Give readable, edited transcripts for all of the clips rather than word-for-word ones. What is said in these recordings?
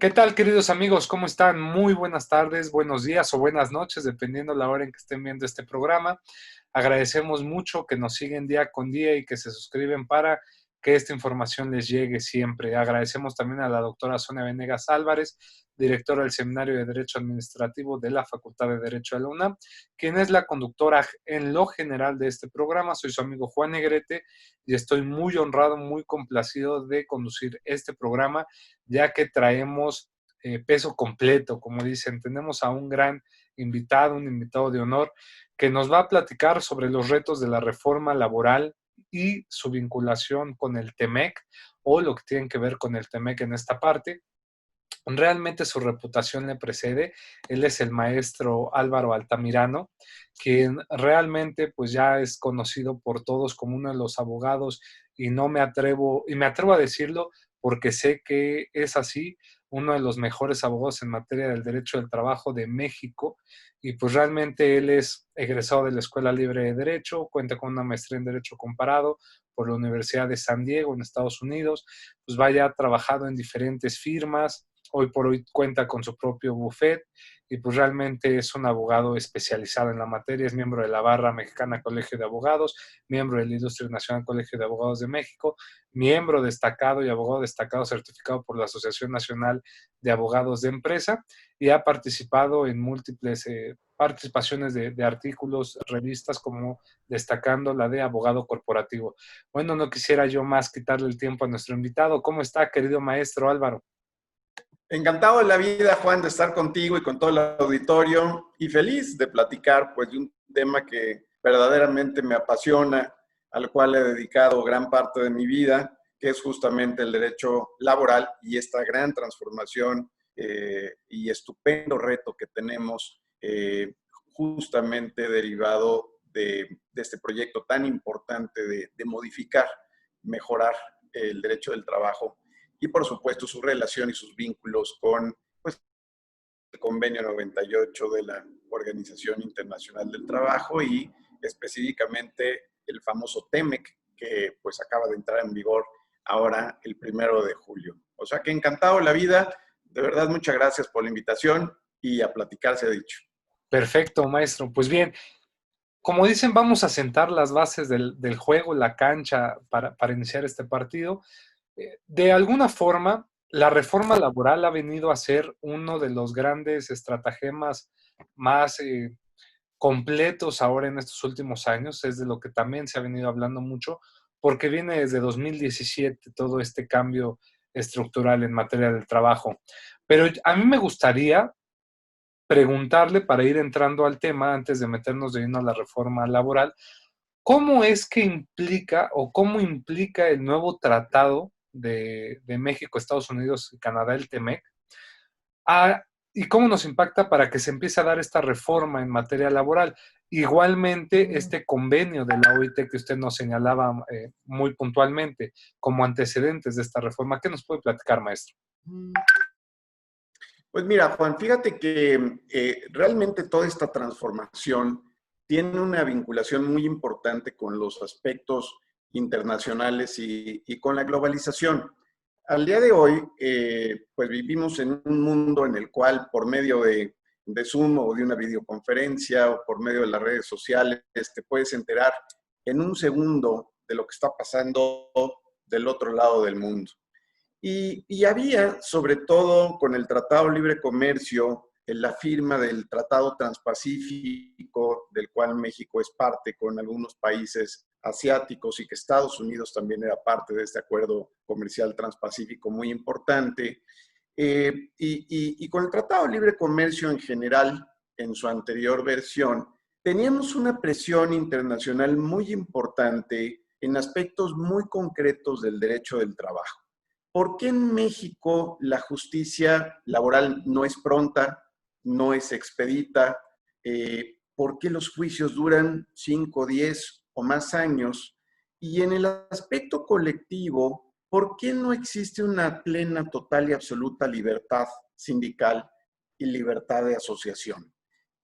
¿Qué tal, queridos amigos? ¿Cómo están? Muy buenas tardes, buenos días o buenas noches, dependiendo la hora en que estén viendo este programa. Agradecemos mucho que nos siguen día con día y que se suscriben para que esta información les llegue siempre. Agradecemos también a la doctora Sonia Venegas Álvarez, directora del Seminario de Derecho Administrativo de la Facultad de Derecho de la UNAM, quien es la conductora en lo general de este programa. Soy su amigo Juan Negrete y estoy muy honrado, muy complacido de conducir este programa, ya que traemos peso completo, como dicen. Tenemos a un gran invitado, un invitado de honor, que nos va a platicar sobre los retos de la reforma laboral y su vinculación con el TEMEC, o lo que tienen que ver con el TEMEC en esta parte. Realmente su reputación le precede. Él es el maestro Álvaro Altamirano, quien realmente pues ya es conocido por todos como uno de los abogados, y no me atrevo, y me atrevo a decirlo porque sé que es así, uno de los mejores abogados en materia del derecho del trabajo de México. Y pues realmente él es egresado de la Escuela Libre de Derecho, cuenta con una maestría en Derecho Comparado por la Universidad de San Diego en Estados Unidos. Pues vaya, ha trabajado en diferentes firmas. Hoy por hoy cuenta con su propio bufet y pues realmente es un abogado especializado en la materia. Es miembro de la Barra Mexicana Colegio de Abogados, miembro del Ilustre Nacional Colegio de Abogados de México, miembro destacado y abogado destacado certificado por la Asociación Nacional de Abogados de Empresa, y ha participado en múltiples participaciones de artículos, revistas, como destacando la de Abogado Corporativo. Bueno, no quisiera yo más quitarle el tiempo a nuestro invitado. ¿Cómo está, querido maestro Álvaro? Encantado de la vida, Juan, de estar contigo y con todo el auditorio, y feliz de platicar pues de un tema que verdaderamente me apasiona, al cual he dedicado gran parte de mi vida, que es justamente el derecho laboral y esta gran transformación y estupendo reto que tenemos justamente derivado de este proyecto tan importante de modificar, mejorar el derecho del trabajo y, por supuesto, su relación y sus vínculos con pues, el Convenio 98 de la Organización Internacional del Trabajo y específicamente el famoso TEMEC, que pues acaba de entrar en vigor ahora el 1 de julio. O sea que encantado la vida, de verdad muchas gracias por la invitación y a platicar se ha dicho. Perfecto, maestro. Pues bien, como dicen, vamos a sentar las bases del juego, la cancha para iniciar este partido. De alguna forma, la reforma laboral ha venido a ser uno de los grandes estratagemas más completos ahora en estos últimos años. Es de lo que también se ha venido hablando mucho, porque viene desde 2017 todo este cambio estructural en materia del trabajo. Pero a mí me gustaría preguntarle, para ir entrando al tema, antes de meternos de lleno a la reforma laboral, ¿cómo es que implica o cómo implica el nuevo tratado de México, Estados Unidos y Canadá, el TEMEC, a, y cómo nos impacta para que se empiece a dar esta reforma en materia laboral? Igualmente, este convenio de la OIT que usted nos señalaba muy puntualmente como antecedentes de esta reforma, ¿qué nos puede platicar, maestro? Pues mira, Juan, fíjate que realmente toda esta transformación tiene una vinculación muy importante con los aspectos internacionales y con la globalización. Al día de hoy, pues vivimos en un mundo en el cual por medio de Zoom o de una videoconferencia o por medio de las redes sociales te puedes enterar en un segundo de lo que está pasando del otro lado del mundo. Y había, sobre todo con el Tratado de Libre Comercio, en la firma del Tratado Transpacífico, del cual México es parte con algunos países asiáticos y que Estados Unidos también era parte de este acuerdo comercial transpacífico muy importante. Y con el Tratado de Libre Comercio en general, en su anterior versión, teníamos una presión internacional muy importante en aspectos muy concretos del derecho del trabajo. ¿Por qué en México la justicia laboral no es pronta, no es expedita? ¿Por qué los juicios duran 5, 10 o más años? Y en el aspecto colectivo, ¿por qué no existe una plena, total y absoluta libertad sindical y libertad de asociación?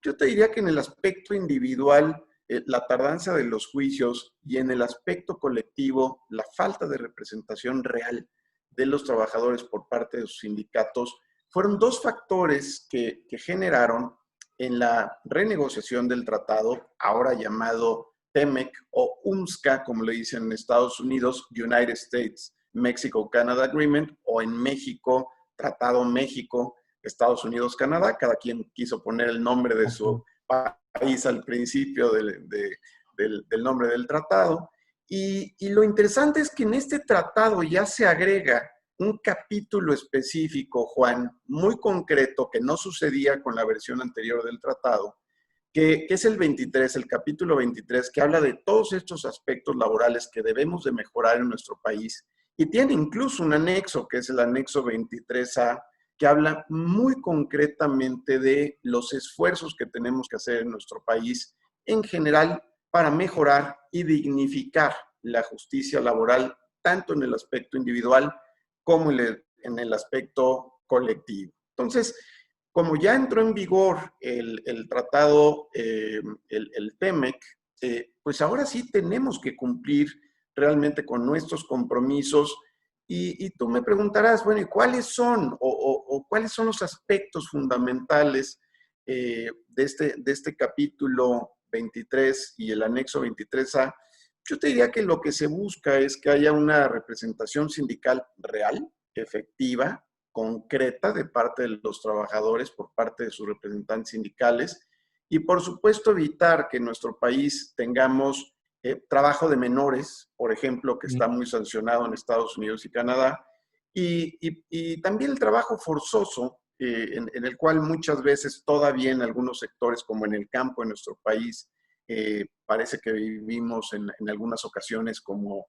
Yo te diría que en el aspecto individual, la tardanza de los juicios, y en el aspecto colectivo, la falta de representación real de los trabajadores por parte de sus sindicatos fueron dos factores que generaron en la renegociación del tratado, ahora llamado TEMEC o UMSCA, como le dicen en Estados Unidos, United States Mexico-Canada Agreement, o en México, Tratado México, Estados Unidos-Canadá. Cada quien quiso poner el nombre de su país al principio del nombre del tratado. Y lo interesante es que en este tratado ya se agrega un capítulo específico, Juan, muy concreto, que no sucedía con la versión anterior del tratado, que es el 23, el capítulo 23, que habla de todos estos aspectos laborales que debemos de mejorar en nuestro país. Y tiene incluso un anexo, que es el anexo 23A, que habla muy concretamente de los esfuerzos que tenemos que hacer en nuestro país en general para mejorar y dignificar la justicia laboral, tanto en el aspecto individual como en el aspecto colectivo. Entonces, como ya entró en vigor el tratado, el TEMEC, pues ahora sí tenemos que cumplir realmente con nuestros compromisos. Y tú me preguntarás, bueno, ¿y cuáles son o cuáles son los aspectos fundamentales de este capítulo 23 y el anexo 23A? Yo te diría que lo que se busca es que haya una representación sindical real, efectiva, concreta de parte de los trabajadores por parte de sus representantes sindicales y, por supuesto, evitar que en nuestro país tengamos trabajo de menores, por ejemplo, que está muy sancionado en Estados Unidos y Canadá, y también el trabajo forzoso, en el cual muchas veces todavía en algunos sectores, como en el campo en nuestro país, parece que vivimos en algunas ocasiones como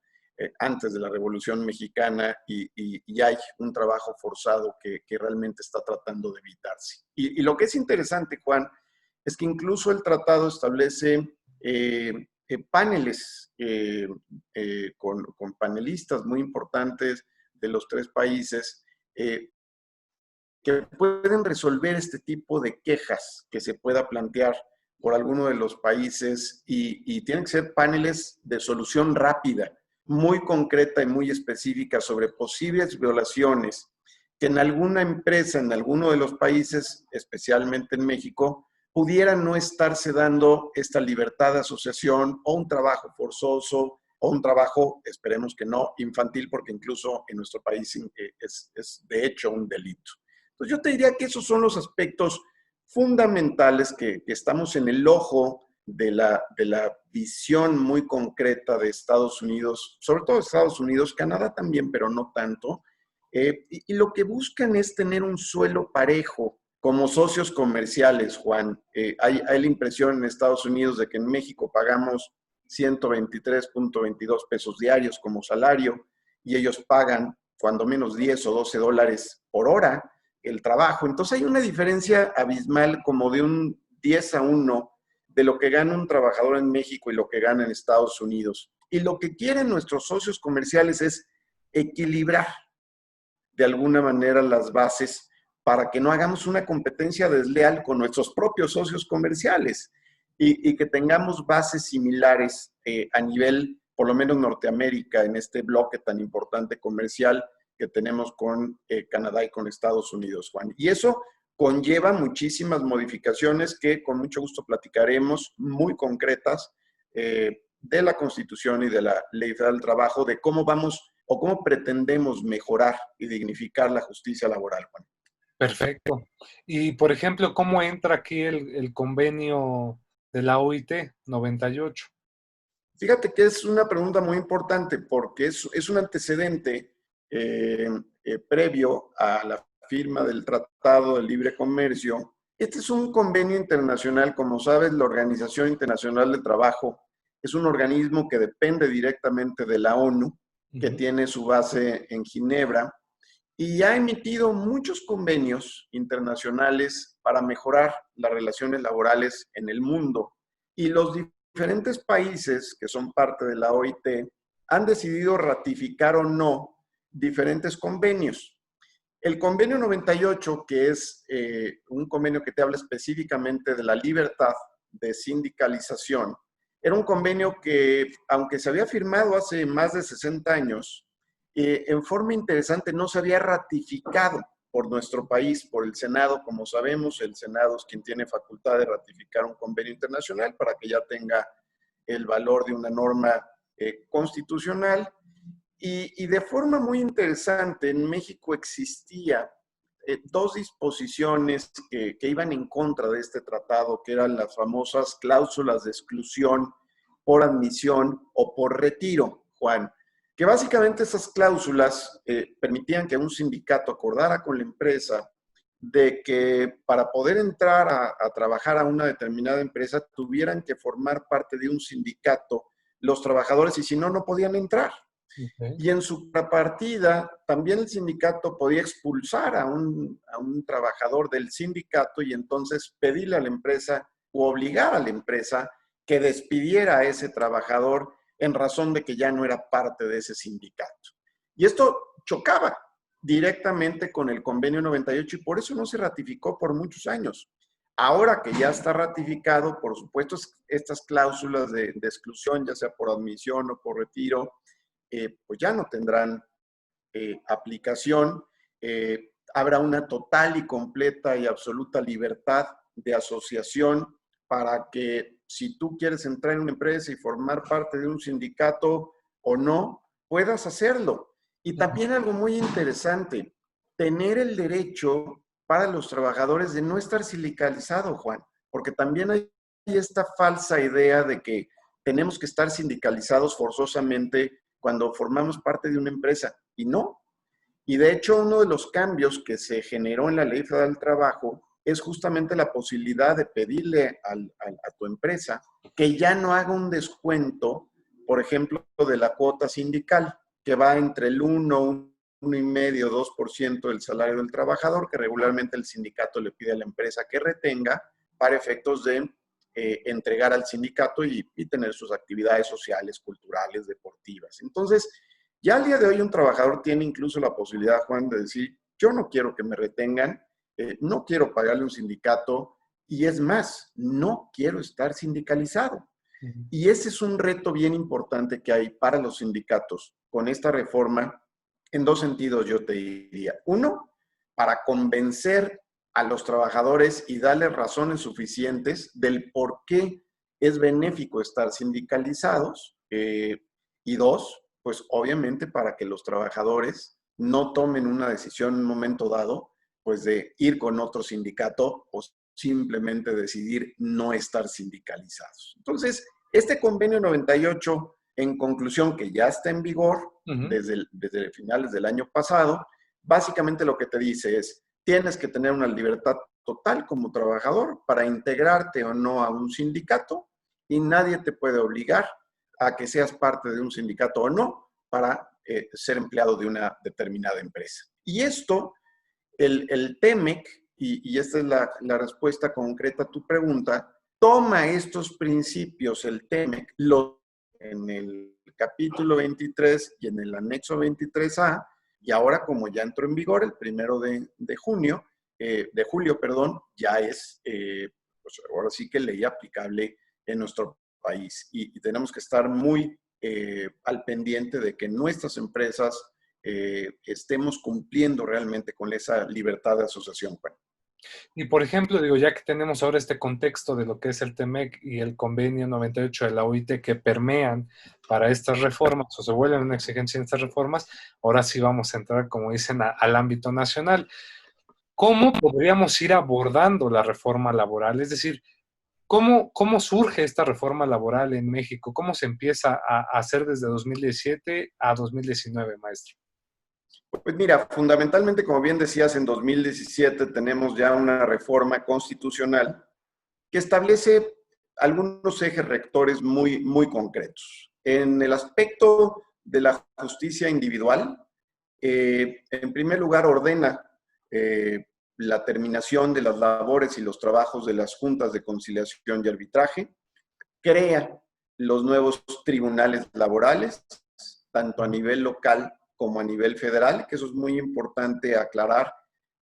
antes de la Revolución Mexicana y hay un trabajo forzado que realmente está tratando de evitarse. Y lo que es interesante, Juan, es que incluso el tratado establece paneles con panelistas muy importantes de los tres países que pueden resolver este tipo de quejas que se pueda plantear por alguno de los países y tienen que ser paneles de solución rápida, muy concreta y muy específica sobre posibles violaciones que en alguna empresa, en alguno de los países, especialmente en México, pudiera no estarse dando esta libertad de asociación o un trabajo forzoso o un trabajo, esperemos que no, infantil, porque incluso en nuestro país es de hecho un delito. Entonces yo te diría que esos son los aspectos fundamentales que estamos en el ojo de la visión muy concreta de Estados Unidos, sobre todo Estados Unidos, Canadá también, pero no tanto. Y lo que buscan es tener un suelo parejo como socios comerciales, Juan. Hay la impresión en Estados Unidos de que en México pagamos 123.22 pesos diarios como salario y ellos pagan cuando menos 10 o 12 dólares por hora el trabajo. Entonces hay una diferencia abismal como de un 10-1 de lo que gana un trabajador en México y lo que gana en Estados Unidos. Y lo que quieren nuestros socios comerciales es equilibrar de alguna manera las bases para que no hagamos una competencia desleal con nuestros propios socios comerciales y que tengamos bases similares a nivel, por lo menos Norteamérica, en este bloque tan importante comercial que tenemos con Canadá y con Estados Unidos, Juan. Y eso conlleva muchísimas modificaciones que con mucho gusto platicaremos, muy concretas, de la Constitución y de la Ley Federal del Trabajo, de cómo vamos o cómo pretendemos mejorar y dignificar la justicia laboral, Juan. Perfecto. Y, por ejemplo, ¿cómo entra aquí el convenio de la OIT 98? Fíjate que es una pregunta muy importante porque es un antecedente previo a la firma del Tratado de Libre Comercio. Este es un convenio internacional, como sabes, la Organización Internacional del Trabajo es un organismo que depende directamente de la ONU, que tiene su base en Ginebra, y ha emitido muchos convenios internacionales para mejorar las relaciones laborales en el mundo. Y los diferentes países que son parte de la OIT han decidido ratificar o no diferentes convenios. El convenio 98, que es un convenio que te habla específicamente de la libertad de sindicalización, era un convenio que, aunque se había firmado hace más de 60 años, en forma interesante no se había ratificado por nuestro país, por el Senado. Como sabemos, el Senado es quien tiene facultad de ratificar un convenio internacional para que ya tenga el valor de una norma constitucional. Y de forma muy interesante, en México existía dos disposiciones que iban en contra de este tratado, que eran las famosas cláusulas de exclusión por admisión o por retiro, Juan, que básicamente esas cláusulas permitían que un sindicato acordara con la empresa de que para poder entrar a trabajar a una determinada empresa tuvieran que formar parte de un sindicato los trabajadores, y si no, no podían entrar. Okay. Y en su contrapartida, también el sindicato podía expulsar a un trabajador del sindicato y entonces pedirle a la empresa o obligar a la empresa que despidiera a ese trabajador en razón de que ya no era parte de ese sindicato. Y esto chocaba directamente con el convenio 98 y por eso no se ratificó por muchos años. Ahora que ya está ratificado, por supuesto, estas cláusulas de exclusión, ya sea por admisión o por retiro, pues ya no tendrán aplicación. Habrá una total y completa y absoluta libertad de asociación para que si tú quieres entrar en una empresa y formar parte de un sindicato o no, puedas hacerlo. Y también algo muy interesante, tener el derecho para los trabajadores de no estar sindicalizado, Juan, porque también hay esta falsa idea de que tenemos que estar sindicalizados forzosamente cuando formamos parte de una empresa, y no. Y de hecho, uno de los cambios que se generó en la Ley Federal del Trabajo es justamente la posibilidad de pedirle a tu empresa que ya no haga un descuento, por ejemplo, de la cuota sindical, que va entre el 1,5, 2% del salario del trabajador, que regularmente el sindicato le pide a la empresa que retenga para efectos de entregar al sindicato y tener sus actividades sociales, culturales, deportivas. Entonces, ya al día de hoy un trabajador tiene incluso la posibilidad, Juan, de decir, yo no quiero que me retengan, no quiero pagarle un sindicato y es más, no quiero estar sindicalizado. Y ese es un reto bien importante que hay para los sindicatos con esta reforma en dos sentidos, yo te diría. Uno, para convencer a los trabajadores y darles razones suficientes del por qué es benéfico estar sindicalizados. Y dos, pues obviamente para que los trabajadores no tomen una decisión en un momento dado, pues de ir con otro sindicato o simplemente decidir no estar sindicalizados. Entonces, este convenio 98, en conclusión, que ya está en vigor desde finales del año pasado, básicamente lo que te dice es, tienes que tener una libertad total como trabajador para integrarte o no a un sindicato y nadie te puede obligar a que seas parte de un sindicato o no para ser empleado de una determinada empresa. Y esto, el TEMEC, y esta es la respuesta concreta a tu pregunta, toma estos principios, el TEMEC, en el capítulo 23 y en el anexo 23A, y ahora como ya entró en vigor el 1 de julio, perdón, ya es, pues ahora sí que ley aplicable en nuestro país. Y tenemos que estar muy al pendiente de que nuestras empresas estemos cumpliendo realmente con esa libertad de asociación, Juan. Y por ejemplo, digo, ya que tenemos ahora este contexto de lo que es el TEMEC y el convenio 98 de la OIT que permean para estas reformas o se vuelven una exigencia en estas reformas, ahora sí vamos a entrar, como dicen, al ámbito nacional. ¿Cómo podríamos ir abordando la reforma laboral? Es decir, ¿cómo surge esta reforma laboral en México? ¿Cómo se empieza a hacer desde 2017 a 2019, maestro? Pues mira, fundamentalmente, como bien decías, en 2017 tenemos ya una reforma constitucional que establece algunos ejes rectores muy, muy concretos. En el aspecto de la justicia individual, en primer lugar ordena la terminación de las labores y los trabajos de las juntas de conciliación y arbitraje, crea los nuevos tribunales laborales, tanto a nivel local como a nivel federal, que eso es muy importante aclarar,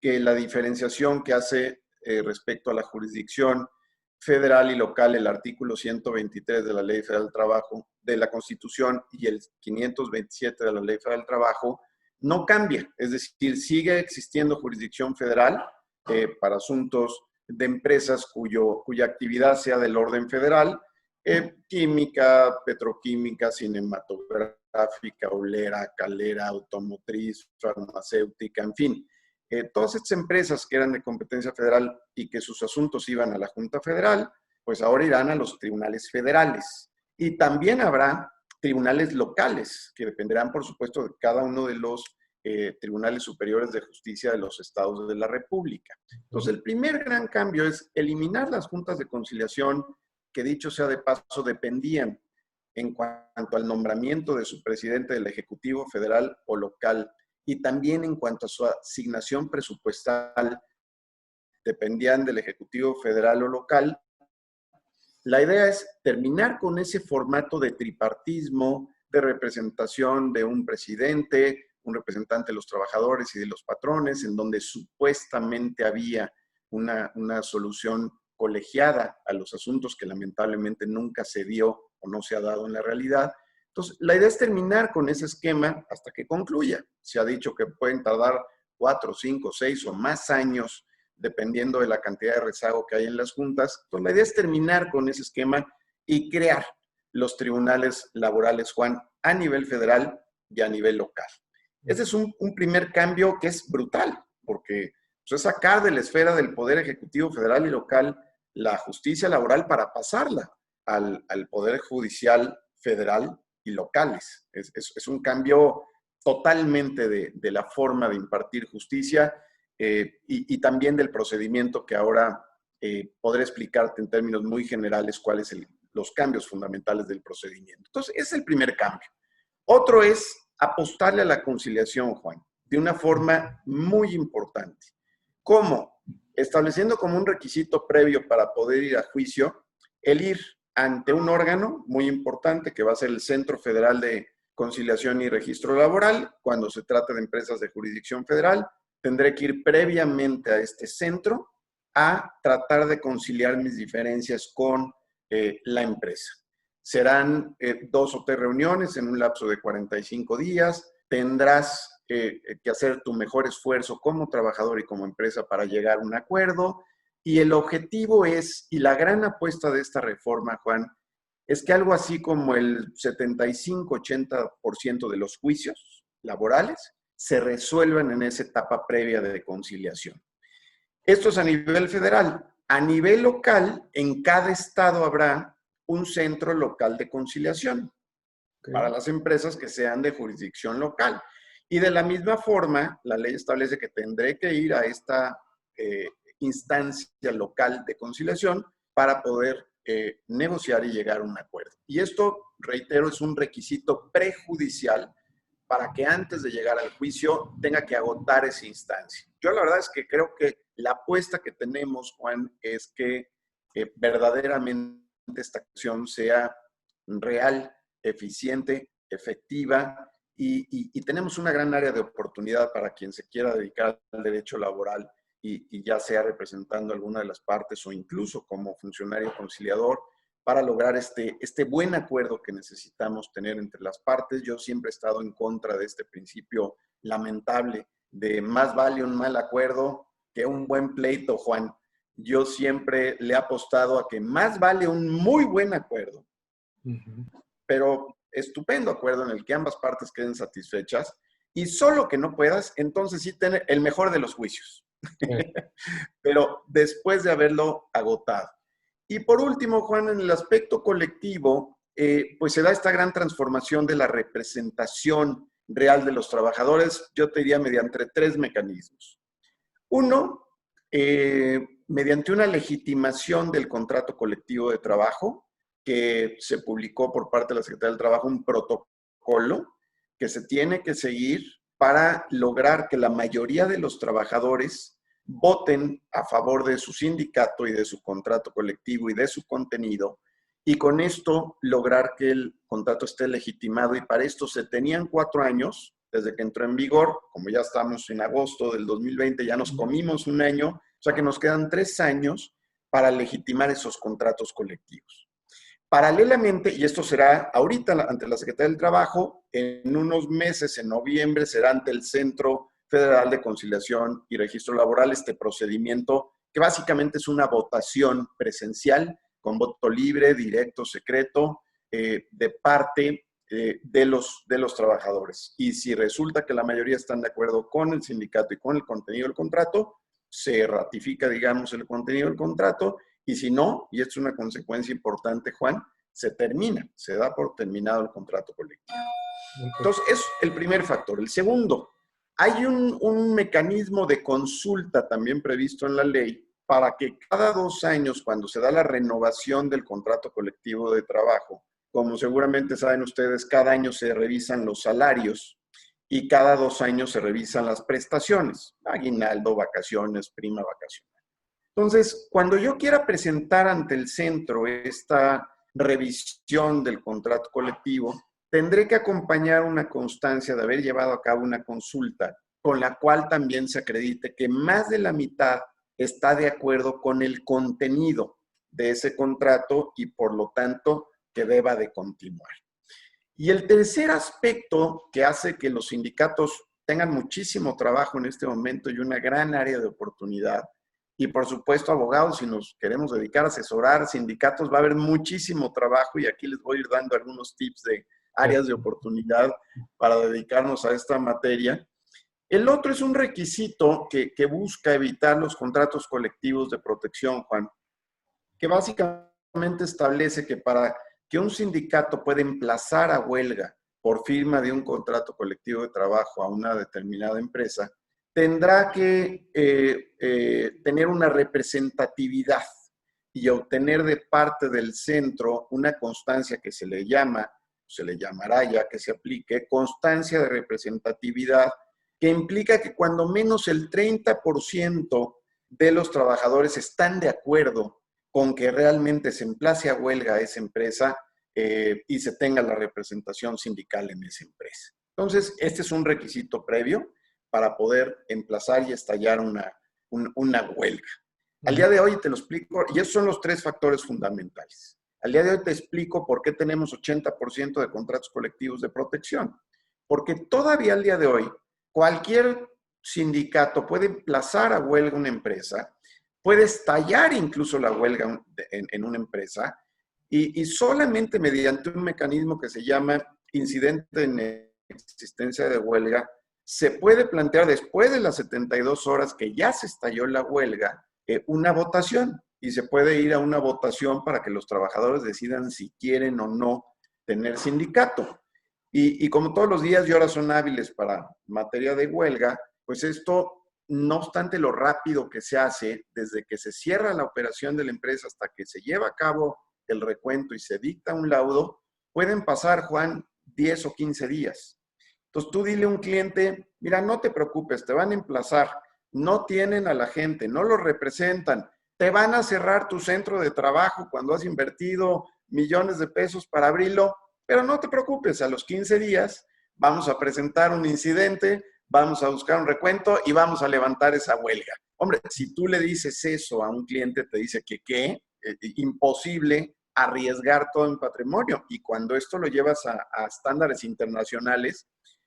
que la diferenciación que hace respecto a la jurisdicción federal y local, el artículo 123 de la Ley Federal del Trabajo, de la Constitución y el 527 de la Ley Federal del Trabajo, no cambia, es decir, sigue existiendo jurisdicción federal para asuntos de empresas cuya actividad sea del orden federal, química, petroquímica, cinematográfica, olera, calera, automotriz, farmacéutica, en fin. Todas estas empresas que eran de competencia federal y que sus asuntos iban a la Junta Federal, pues ahora irán a los tribunales federales. Y también habrá tribunales locales, que dependerán, por supuesto, de cada uno de los tribunales superiores de justicia de los estados de la República. Entonces, el primer gran cambio es eliminar las juntas de conciliación que, dicho sea de paso, dependían en cuanto al nombramiento de su presidente del Ejecutivo Federal o local y también en cuanto a su asignación presupuestal, dependían del Ejecutivo Federal o local. La idea es terminar con ese formato de tripartismo, de representación de un presidente, un representante de los trabajadores y de los patrones, en donde supuestamente había una solución colegiada a los asuntos que lamentablemente nunca se dio o no se ha dado en la realidad. Entonces, la idea es terminar con ese esquema hasta que concluya. Se ha dicho que pueden tardar 4, 5, 6 o más años, dependiendo de la cantidad de rezago que hay en las juntas. Entonces, la idea es terminar con ese esquema y crear los tribunales laborales, Juan, a nivel federal y a nivel local. Ese es un primer cambio que es brutal, porque pues, es sacar de la esfera del Poder Ejecutivo Federal y local la justicia laboral para pasarla al Poder Judicial Federal y locales. Es un cambio totalmente de la forma de impartir justicia y también del procedimiento que ahora podré explicarte en términos muy generales cuáles son los cambios fundamentales del procedimiento. Entonces, ese es el primer cambio. Otro es apostarle a la conciliación, Juan, de una forma muy importante. ¿Cómo? Estableciendo como un requisito previo para poder ir a juicio, el ir ante un órgano muy importante que va a ser el Centro Federal de Conciliación y Registro Laboral. Cuando se trata de empresas de jurisdicción federal, tendré que ir previamente a este centro a tratar de conciliar mis diferencias con la empresa. Serán 2 o 3 reuniones en un lapso de 45 días. Tendrás que hacer tu mejor esfuerzo como trabajador y como empresa para llegar a un acuerdo. Y el objetivo es, y la gran apuesta de esta reforma, Juan, es que algo así como el 75-80% de los juicios laborales se resuelvan en esa etapa previa de conciliación. Esto es a nivel federal. A nivel local, en cada estado habrá un centro local de conciliación para las empresas que sean de jurisdicción local. Y de la misma forma, la ley establece que tendré que ir a esta instancia local de conciliación para poder negociar y llegar a un acuerdo. Y esto, reitero, es un requisito prejudicial para que antes de llegar al juicio tenga que agotar esa instancia. Yo la verdad es que creo que la apuesta que tenemos, Juan, es que verdaderamente esta acción sea real, eficiente, efectiva y tenemos una gran área de oportunidad para quien se quiera dedicar al derecho laboral y ya sea representando alguna de las partes o incluso como funcionario conciliador para lograr este buen acuerdo que necesitamos tener entre las partes. Yo siempre he estado en contra de este principio lamentable de más vale un mal acuerdo que un buen pleito, Juan. Yo siempre le he apostado a que más vale un muy buen acuerdo, pero estupendo acuerdo en el que ambas partes queden satisfechas y solo que no puedas, entonces sí tener el mejor de los juicios, pero después de haberlo agotado. Y por último, Juan, en el aspecto colectivo, pues se da esta gran transformación de la representación real de los trabajadores, yo te diría mediante 3 mecanismos. Uno, mediante una legitimación del contrato colectivo de trabajo, que se publicó por parte de la Secretaría del Trabajo un protocolo que se tiene que seguir para lograr que la mayoría de los trabajadores voten a favor de su sindicato y de su contrato colectivo y de su contenido, y con esto lograr que el contrato esté legitimado. Y para esto se tenían 4 años, desde que entró en vigor. Como ya estamos en agosto del 2020, ya nos comimos un año, o sea que nos quedan 3 años para legitimar esos contratos colectivos. Paralelamente, y esto será ahorita ante la Secretaría del Trabajo, en unos meses, en noviembre, será ante el Centro Federal de Conciliación y Registro Laboral este procedimiento que básicamente es una votación presencial con voto libre, directo, secreto, de parte de los trabajadores. Y si resulta que la mayoría están de acuerdo con el sindicato y con el contenido del contrato, se ratifica, digamos, el contenido del contrato. Y si no, y esto es una consecuencia importante, Juan, se termina, se da por terminado el contrato colectivo. Entonces, es el primer factor. El segundo, hay un mecanismo de consulta también previsto en la ley para que cada 2 años, cuando se da la renovación del contrato colectivo de trabajo, como seguramente saben ustedes, cada año se revisan los salarios y cada 2 años se revisan las prestaciones, aguinaldo, vacaciones, prima vacacional. Entonces, cuando yo quiera presentar ante el centro esta revisión del contrato colectivo, tendré que acompañar una constancia de haber llevado a cabo una consulta con la cual también se acredite que más de la mitad está de acuerdo con el contenido de ese contrato y por lo tanto que deba de continuar. Y el tercer aspecto que hace que los sindicatos tengan muchísimo trabajo en este momento y una gran área de oportunidad, y por supuesto, abogados, si nos queremos dedicar a asesorar sindicatos, va a haber muchísimo trabajo y aquí les voy a ir dando algunos tips de áreas de oportunidad para dedicarnos a esta materia. El otro es un requisito que busca evitar los contratos colectivos de protección, Juan, que básicamente establece que para que un sindicato pueda emplazar a huelga por firma de un contrato colectivo de trabajo a una determinada empresa, tendrá que tener una representatividad y obtener de parte del centro una constancia que se le llamará ya que se aplique, constancia de representatividad, que implica que cuando menos el 30% de los trabajadores están de acuerdo con que realmente se emplace a huelga a esa empresa y se tenga la representación sindical en esa empresa. Entonces, este es un requisito previo para poder emplazar y estallar una huelga. Al día de hoy te lo explico, y esos son los 3 factores fundamentales. Al día de hoy te explico por qué tenemos 80% de contratos colectivos de protección. Porque todavía al día de hoy, cualquier sindicato puede emplazar a huelga una empresa, puede estallar incluso la huelga en una empresa, y solamente mediante un mecanismo que se llama incidente en existencia de huelga, se puede plantear después de las 72 horas que ya se estalló la huelga, una votación, y se puede ir a una votación para que los trabajadores decidan si quieren o no tener sindicato. Y como todos los días y horas son hábiles para materia de huelga, pues esto, no obstante lo rápido que se hace, desde que se cierra la operación de la empresa hasta que se lleva a cabo el recuento y se dicta un laudo, pueden pasar, Juan, 10 o 15 días. Entonces tú dile a un cliente, mira, no te preocupes, te van a emplazar, no tienen a la gente, no lo representan, te van a cerrar tu centro de trabajo cuando has invertido millones de pesos para abrirlo, pero no te preocupes, a los 15 días vamos a presentar un incidente, vamos a buscar un recuento y vamos a levantar esa huelga. Hombre, si tú le dices eso a un cliente, te dice que ¿qué? Imposible arriesgar todo en patrimonio. Y cuando esto lo llevas a estándares internacionales,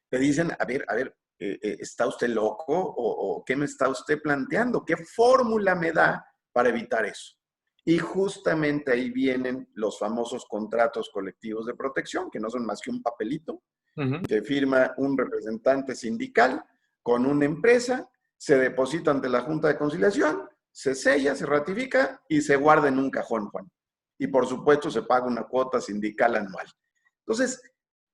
te dicen, a ver, ¿está usted loco o qué me está usted planteando? ¿Qué fórmula me da para evitar eso? Y justamente ahí vienen los famosos contratos colectivos de protección, que no son más que un papelito que firma un representante sindical con una empresa, se deposita ante la Junta de Conciliación, se sella, se ratifica y se guarda en un cajón, Juan. Y por supuesto se paga una cuota sindical anual. Entonces,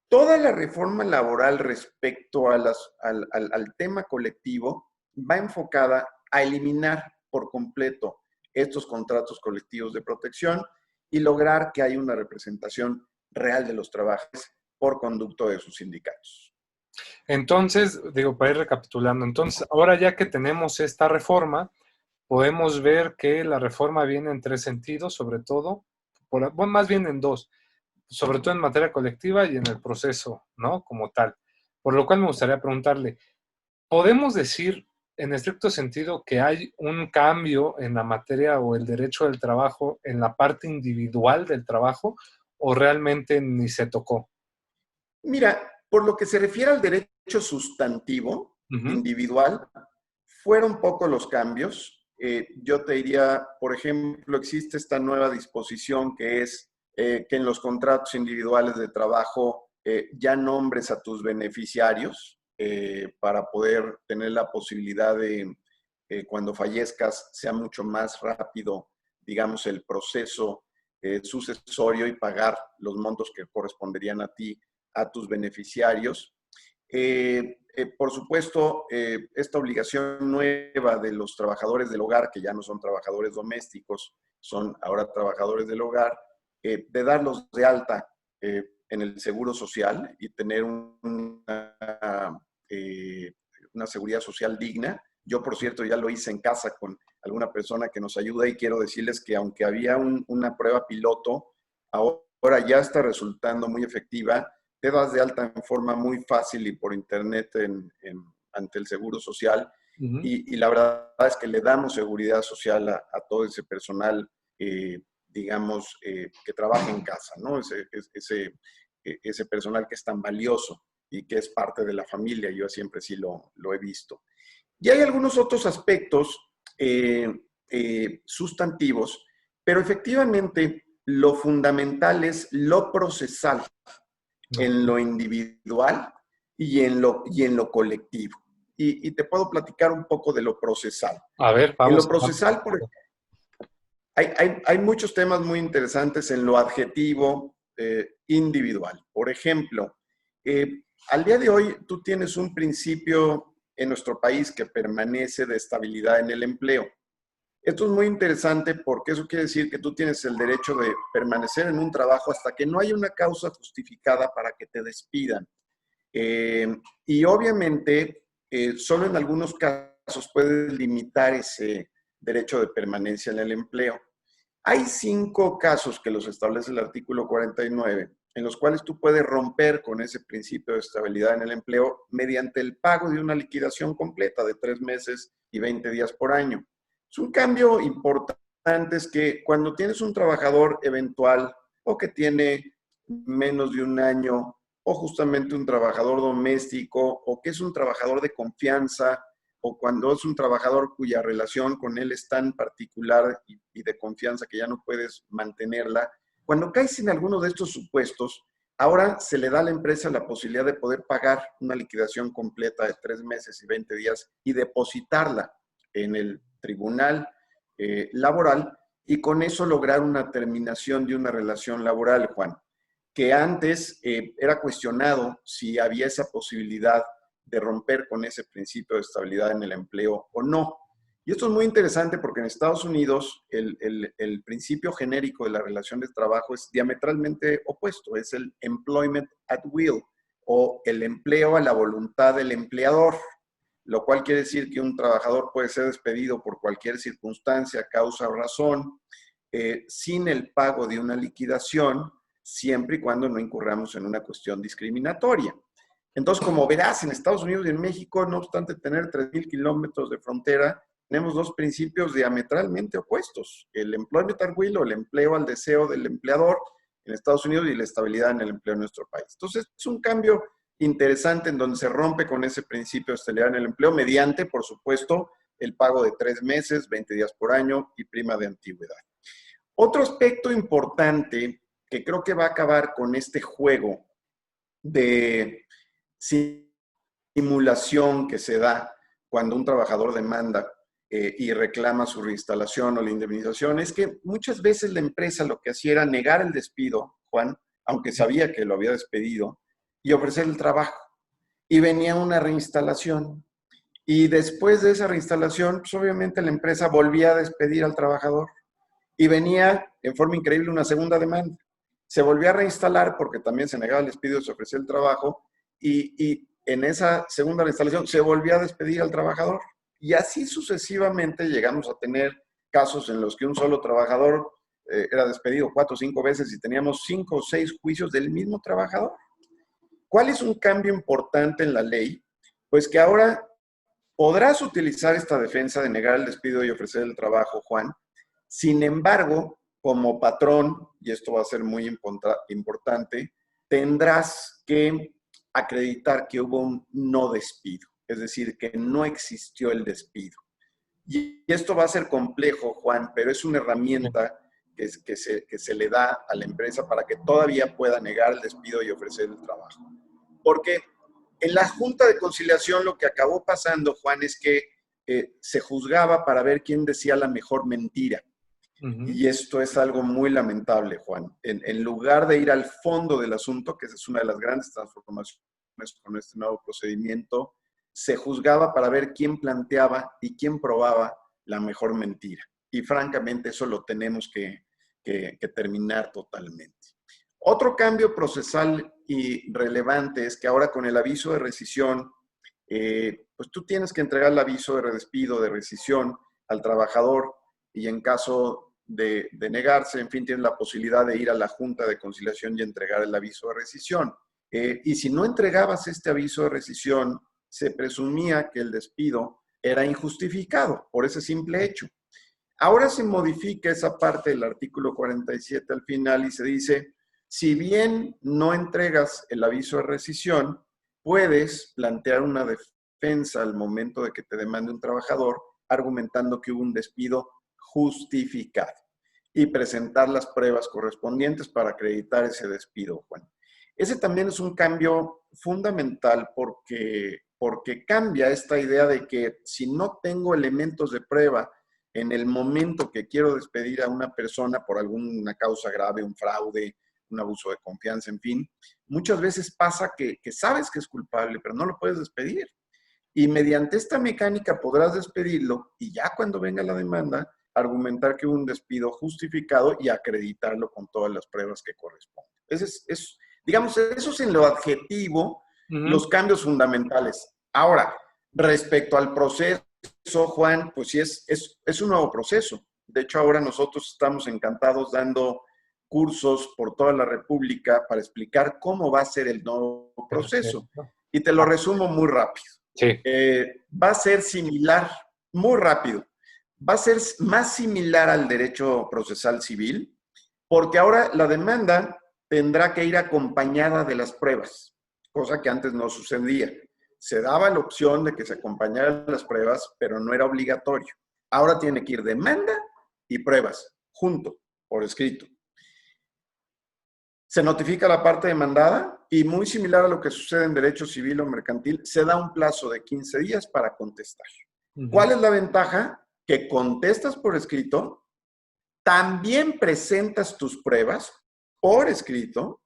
toda la reforma laboral respecto al tema colectivo va enfocada a eliminar por completo estos contratos colectivos de protección y lograr que haya una representación real de los trabajadores por conducto de sus sindicatos. Entonces, digo, para ir recapitulando, entonces, ahora ya que tenemos esta reforma, podemos ver que la reforma viene en 3 sentidos, sobre todo, bueno, más bien en 2, sobre todo en materia colectiva y en el proceso, ¿no? Como tal. Por lo cual me gustaría preguntarle, ¿podemos decir en estricto sentido que hay un cambio en la materia o el derecho del trabajo en la parte individual del trabajo o realmente ni se tocó? Mira, por lo que se refiere al derecho sustantivo Ujú. individual, fueron pocos los cambios. Yo te diría, por ejemplo, existe esta nueva disposición que es que en los contratos individuales de trabajo ya nombres a tus beneficiarios para poder tener la posibilidad de, cuando fallezcas, sea mucho más rápido, digamos, el proceso sucesorio y pagar los montos que corresponderían a ti, a tus beneficiarios. Por supuesto, esta obligación nueva de los trabajadores del hogar, que ya no son trabajadores domésticos, son ahora trabajadores del hogar, de darlos de alta en el seguro social y tener una seguridad social digna. Yo, por cierto, ya lo hice en casa con alguna persona que nos ayuda y quiero decirles que aunque había una prueba piloto, ahora ya está resultando muy efectiva. Te das de alta en forma muy fácil y por internet ante el Seguro Social Ujú. y la verdad es que le damos seguridad social a todo ese personal, digamos, que trabaja en casa, ¿no? Ese personal que es tan valioso y que es parte de la familia, yo siempre sí lo he visto. Y hay algunos otros aspectos sustantivos, pero efectivamente lo fundamental es lo procesal en Ok. lo individual y en lo colectivo. Y te puedo platicar un poco de lo procesal. A ver, En lo vamos. procesal, hay muchos temas muy interesantes en lo adjetivo individual. Por ejemplo, al día de hoy tú tienes un principio en nuestro país que permanece de estabilidad en el empleo. Esto es muy interesante porque eso quiere decir que tú tienes el derecho de permanecer en un trabajo hasta que no haya una causa justificada para que te despidan. Y obviamente, solo en algunos casos puedes limitar ese derecho de permanencia en el empleo. Hay 5 casos que los establece el artículo 49, en los cuales tú puedes romper con ese principio de estabilidad en el empleo mediante el pago de una liquidación completa de 3 meses y 20 días por año. Es un cambio importante, es que cuando tienes un trabajador eventual o que tiene menos de un año o justamente un trabajador doméstico o que es un trabajador de confianza o cuando es un trabajador cuya relación con él es tan particular y de confianza que ya no puedes mantenerla, cuando caes en alguno de estos supuestos, ahora se le da a la empresa la posibilidad de poder pagar una liquidación completa de 3 meses y 20 días y depositarla en el tribunal laboral y con eso lograr una terminación de una relación laboral, Juan, que antes era cuestionado si había esa posibilidad de romper con ese principio de estabilidad en el empleo o no. Y esto es muy interesante porque en Estados Unidos el principio genérico de la relación de trabajo es diametralmente opuesto, es el employment at will o el empleo a la voluntad del empleador, lo cual quiere decir que un trabajador puede ser despedido por cualquier circunstancia, causa o razón, sin el pago de una liquidación, siempre y cuando no incurramos en una cuestión discriminatoria. Entonces, como verás, en Estados Unidos y en México, no obstante tener 3,000 kilómetros de frontera, tenemos dos principios diametralmente opuestos. El employment at will o el empleo al deseo del empleador en Estados Unidos y la estabilidad en el empleo en nuestro país. Entonces, es un cambio interesante en donde se rompe con ese principio de estabilidad en el empleo mediante, por supuesto, el pago de 3 meses, 20 días por año y prima de antigüedad. Otro aspecto importante que creo que va a acabar con este juego de simulación que se da cuando un trabajador demanda y reclama su reinstalación o la indemnización es que muchas veces la empresa lo que hacía era negar el despido, Juan, aunque sabía que lo había despedido, y ofrecer el trabajo. Y venía una reinstalación. Y después de esa reinstalación, pues obviamente la empresa volvía a despedir al trabajador. Y venía en forma increíble una segunda demanda. Se volvió a reinstalar porque también se negaba el despido, se ofrecía el trabajo y en esa segunda reinstalación se volvió a despedir al trabajador. Y así sucesivamente llegamos a tener casos en los que un solo trabajador era despedido 4 o 5 veces y teníamos 5 o 6 juicios del mismo trabajador. ¿Cuál es un cambio importante en la ley? Pues que ahora Podrás utilizar esta defensa de negar el despido y ofrecer el trabajo, Juan. Sin embargo, como patrón, y esto va a ser muy importante, tendrás que acreditar que hubo un no despido, es decir, que no existió el despido. Y esto va a ser complejo, Juan, pero es una herramienta que se le da a la empresa para que todavía pueda negar el despido y ofrecer el trabajo. Porque en la Junta de Conciliación lo que acabó pasando, Juan, es que se juzgaba para ver quién decía la mejor mentira. Y esto es algo muy lamentable, Juan. En lugar de ir al fondo del asunto, que esa es una de las grandes transformaciones con este nuevo procedimiento, se juzgaba para ver quién planteaba y quién probaba la mejor mentira. Y francamente eso lo tenemos que terminar totalmente. Otro cambio procesal y relevante es que ahora con el aviso de rescisión, pues tú tienes que entregar el aviso de despido, de rescisión al trabajador y en caso de negarse, en fin, tienes la posibilidad de ir a la Junta de Conciliación y entregar el aviso de rescisión. Y si no entregabas este aviso de rescisión, se presumía que el despido era injustificado por ese simple hecho. Ahora se modifica esa parte del artículo 47 al final y se dice, si bien no entregas el aviso de rescisión, puedes plantear una defensa al momento de que te demande un trabajador argumentando que hubo un despido justificado y presentar las pruebas correspondientes para acreditar ese despido, Juan. Ese también es un cambio fundamental porque cambia esta idea de que si no tengo elementos de prueba en el momento que quiero despedir a una persona por alguna causa grave, un fraude, un abuso de confianza, en fin, muchas veces pasa que sabes que es culpable, pero no lo puedes despedir. Y mediante esta mecánica podrás despedirlo y ya cuando venga la demanda, argumentar que hubo un despido justificado y acreditarlo con todas las pruebas que corresponden. Digamos, eso es en lo adjetivo, los cambios fundamentales. Ahora, respecto al proceso, Juan, pues sí es un nuevo proceso. De hecho, ahora nosotros estamos encantados dando cursos por toda la República para explicar cómo va a ser el nuevo proceso. Y te lo resumo muy rápido. Sí. Va a ser similar, muy rápido, va a ser más similar al derecho procesal civil, porque ahora la demanda tendrá que ir acompañada de las pruebas, cosa que antes no sucedía. Se daba la opción de que se acompañaran las pruebas, pero no era obligatorio. Ahora tiene que ir demanda y pruebas, junto, por escrito. Se notifica la parte demandada y muy similar a lo que sucede en derecho civil o mercantil, se da un plazo de 15 días para contestar. ¿Cuál es la ventaja? Que contestas por escrito, también presentas tus pruebas por escrito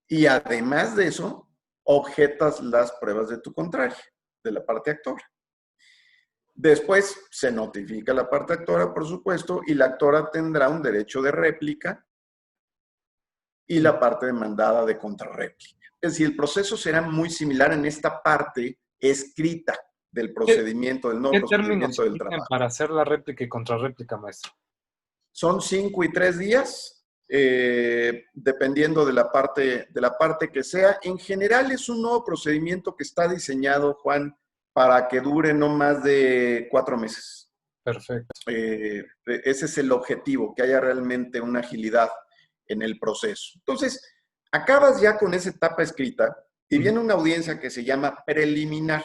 y además de eso, objetas las pruebas de tu contraria, de la parte actora. Después se notifica la parte actora, por supuesto, y la actora tendrá un derecho de réplica y la parte demandada de contrarréplica. Es decir, el proceso será muy similar en esta parte escrita del procedimiento, del nuevo procedimiento del trabajo. Para hacer la réplica y contrarréplica, maestro? Son 5 y 3 días, dependiendo de la parte que sea. En general es un nuevo procedimiento que está diseñado, Juan, para que dure no más de 4 meses. Perfecto. Ese es el objetivo, que haya realmente una agilidad en el proceso. Entonces, acabas ya con esa etapa escrita y viene una audiencia que se llama preliminar.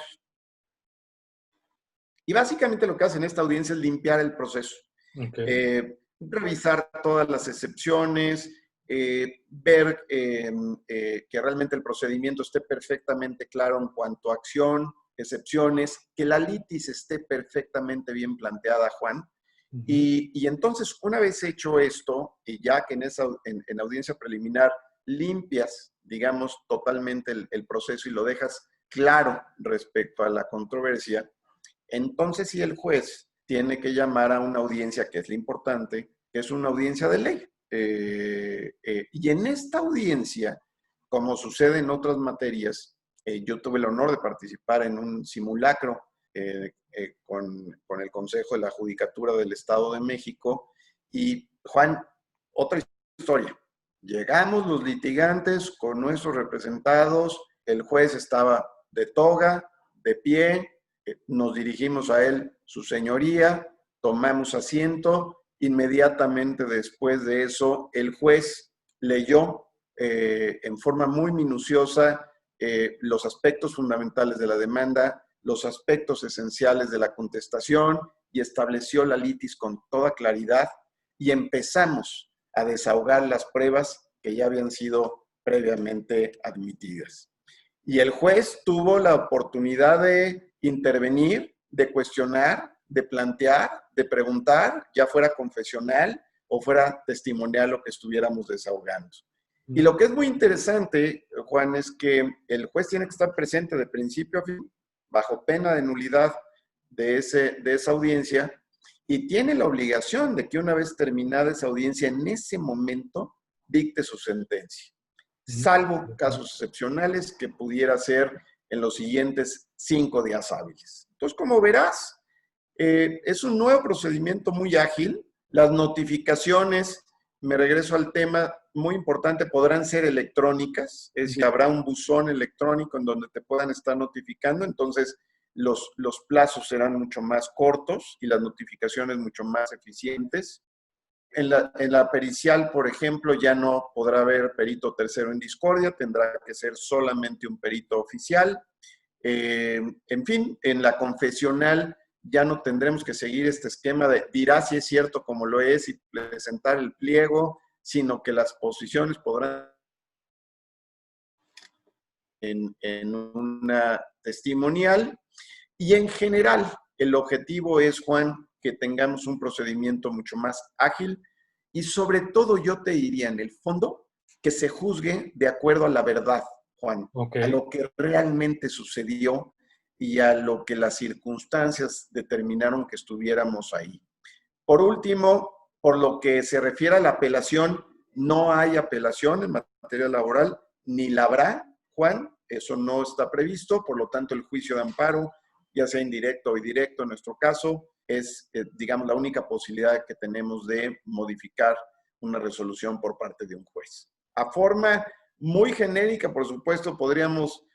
Y básicamente lo que hace en esta audiencia es limpiar el proceso. Revisar todas las excepciones, ver que realmente el procedimiento esté perfectamente claro en cuanto a acción, excepciones, que la litis esté perfectamente bien planteada, Juan. Y entonces, una vez hecho esto, y ya que en audiencia preliminar limpias, digamos, totalmente el proceso y lo dejas claro respecto a la controversia, entonces sí el juez tiene que llamar a una audiencia, que es lo importante, que es una audiencia de ley. Y en esta audiencia, como sucede en otras materias, yo tuve el honor de participar en un simulacro con el Consejo de la Judicatura del Estado de México. Y, Juan, otra historia. Llegamos los litigantes con nuestros representados, el juez estaba de toga, de pie, Nos dirigimos a él, su señoría, tomamos asiento. Inmediatamente después de eso, el juez leyó en forma muy minuciosa los aspectos fundamentales de la demanda, los aspectos esenciales de la contestación y estableció la litis con toda claridad y empezamos a desahogar las pruebas que ya habían sido previamente admitidas. Y el juez tuvo la oportunidad de intervenir, de cuestionar, de plantear, de preguntar, ya fuera confesional o fuera testimonial lo que estuviéramos desahogando. Y lo que es muy interesante, Juan, es que el juez tiene que estar presente de principio a fin, bajo pena de nulidad de esa audiencia, y tiene la obligación de que una vez terminada esa audiencia, en ese momento, dicte su sentencia, salvo casos excepcionales que pudiera ser en los siguientes 5 días hábiles. Entonces, como verás, es un nuevo procedimiento muy ágil. Las notificaciones, me regreso al tema, muy importante, podrán ser electrónicas, es decir, habrá un buzón electrónico en donde te puedan estar notificando, entonces los plazos serán mucho más cortos y las notificaciones mucho más eficientes. En la pericial, por ejemplo, ya no podrá haber perito tercero en discordia, tendrá que ser solamente un perito oficial. En fin, en la confesional ya no tendremos que seguir este esquema de dirá si es cierto como lo es y presentar el pliego, sino que las posiciones podrán en una testimonial. Y en general, el objetivo es, Juan, que tengamos un procedimiento mucho más ágil y sobre todo yo te diría en el fondo que se juzgue de acuerdo a la verdad, Juan, a lo que realmente sucedió y a lo que las circunstancias determinaron que estuviéramos ahí. Por último, por lo que se refiere a la apelación, no hay apelación en materia laboral, ni la habrá, Juan, eso no está previsto, por lo tanto el juicio de amparo, ya sea indirecto o directo en nuestro caso, es, digamos, la única posibilidad que tenemos de modificar una resolución por parte de un juez. A forma muy genérica, por supuesto, podríamos,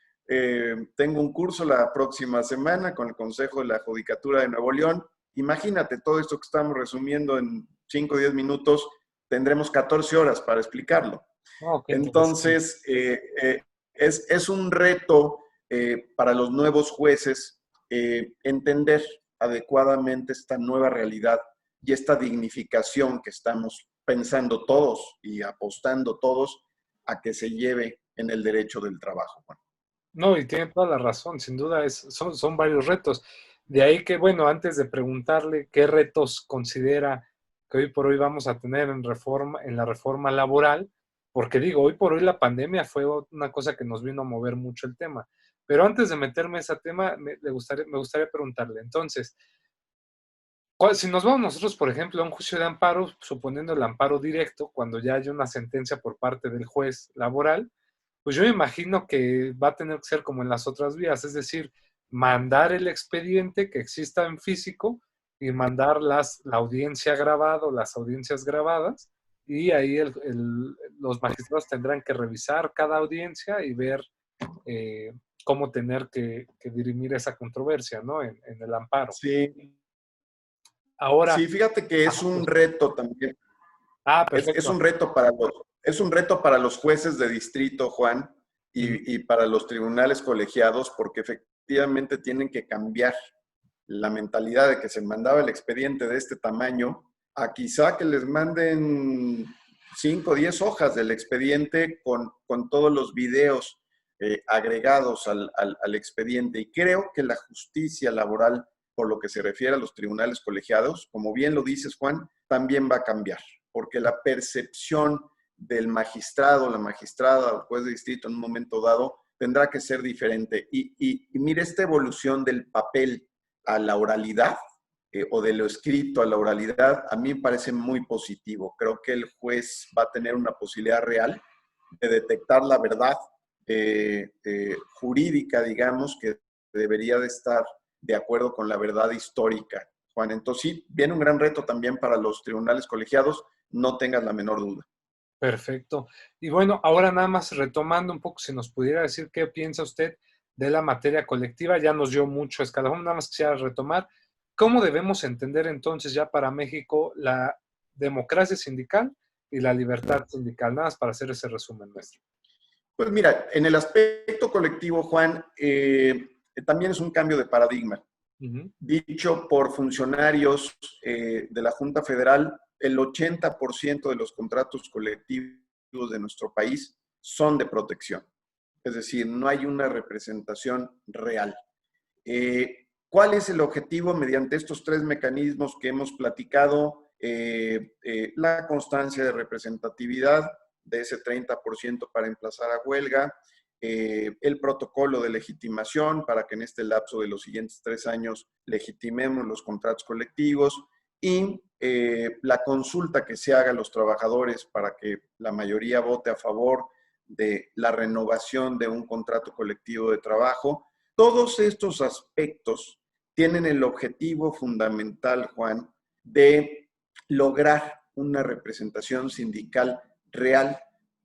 tengo un curso la próxima semana con el Consejo de la Judicatura de Nuevo León. Imagínate todo esto que estamos resumiendo en 5 o 10 minutos, tendremos 14 horas para explicarlo. Entonces, es un reto para los nuevos jueces entender adecuadamente esta nueva realidad y esta dignificación que estamos pensando todos y apostando todos a que se lleve en el derecho del trabajo, Juan. No, y tiene toda la razón, sin duda son varios retos. De ahí que, bueno, antes de preguntarle qué retos considera que hoy por hoy vamos a tener en la reforma laboral, porque digo, hoy por hoy la pandemia fue una cosa que nos vino a mover mucho el tema. Pero antes de meterme a ese tema, me gustaría preguntarle, entonces, si nos vamos nosotros, por ejemplo, a un juicio de amparo, suponiendo el amparo directo, cuando ya haya una sentencia por parte del juez laboral, pues yo me imagino que va a tener que ser como en las otras vías, es decir, mandar el expediente que exista en físico y mandar la audiencia grabada o las audiencias grabadas, y ahí los magistrados tendrán que revisar cada audiencia y ver cómo tener que dirimir esa controversia, ¿no? En el amparo. Sí. Ahora. Sí, fíjate que es un reto también. Perfecto. Es un reto para los jueces de distrito, Juan, y para los tribunales colegiados, porque efectivamente tienen que cambiar la mentalidad de que se mandaba el expediente de este tamaño a quizá que les manden 5 o 10 hojas del expediente con todos los videos agregados al expediente. Y creo que la justicia laboral, por lo que se refiere a los tribunales colegiados, como bien lo dices, Juan, también va a cambiar, porque la percepción del magistrado, la magistrada o juez de distrito en un momento dado tendrá que ser diferente. Y mire, esta evolución del papel a la oralidad o de lo escrito a la oralidad, a mí me parece muy positivo. Creo que el juez va a tener una posibilidad real de detectar la verdad jurídica, digamos, que debería de estar de acuerdo con la verdad histórica, Juan. Entonces sí, viene un gran reto también para los tribunales colegiados, no tengas la menor duda. Perfecto. Y bueno, ahora nada más retomando un poco, si nos pudiera decir qué piensa usted de la materia colectiva, ya nos dio mucho escalafón, nada más quisiera retomar, ¿cómo debemos entender entonces ya para México la democracia sindical y la libertad sindical? Nada más para hacer ese resumen, maestro. Pues mira, en el aspecto colectivo, Juan, también es un cambio de paradigma. Dicho por funcionarios de la Junta Federal, el 80% de los contratos colectivos de nuestro país son de protección. Es decir, no hay una representación real. ¿Cuál es el objetivo mediante estos tres mecanismos que hemos platicado? La constancia de representatividad de ese 30% para emplazar a huelga, el protocolo de legitimación para que en este lapso de los siguientes 3 años legitimemos los contratos colectivos y la consulta que se haga a los trabajadores para que la mayoría vote a favor de la renovación de un contrato colectivo de trabajo. Todos estos aspectos tienen el objetivo fundamental, Juan, de lograr una representación sindical real,